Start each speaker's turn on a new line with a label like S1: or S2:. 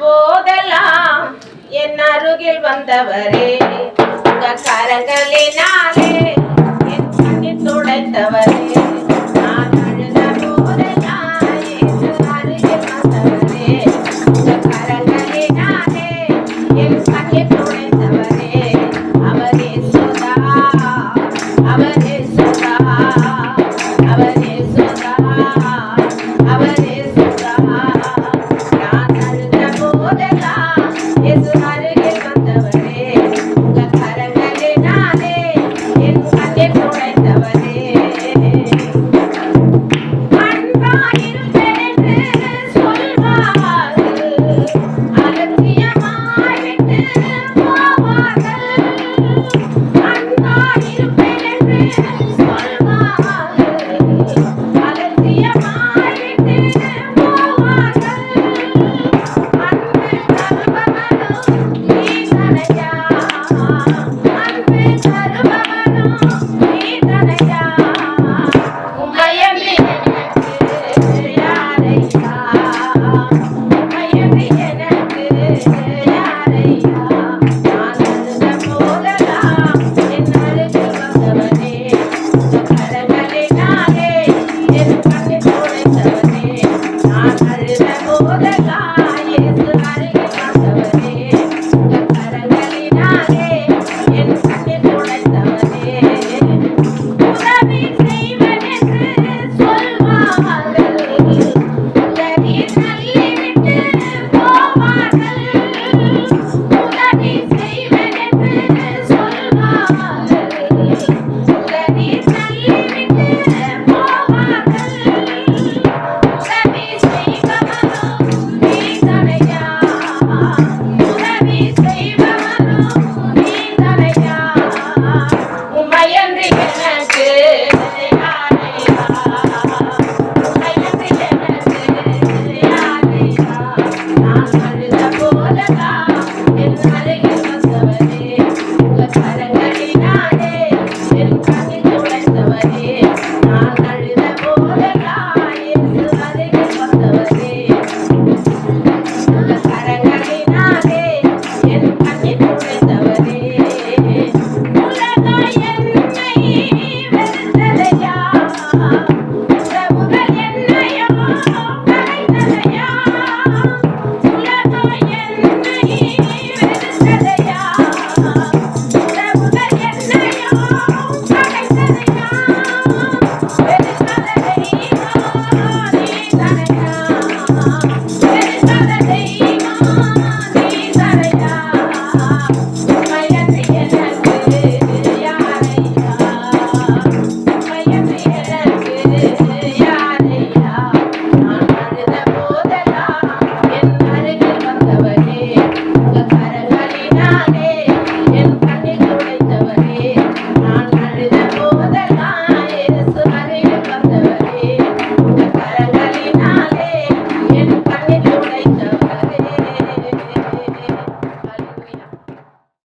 S1: போதெல்லாம் என் அருகில் வந்தவரே, உங்க கரங்களினாலே என் கண்ணீர் துடைத்தவரே, நான் அழுத போதெல்லாம் இயேசு அருகில் வந்தவரே, உங்க கரங்களினாலே என் கண்ணீர் துடைத்தவரே, அவரே சுதா, அவரே சுதா, அவரே சுதா, அவரே சுதா. நான் அழுத போதெல்லாம் இயேசு அருகில் வந்தவரே, உங்க கரங்களினாலே என் கண்ணீர் துடைத்தவரே. அன்பாயிருப்பேன் என்று சொல்வார்கள்,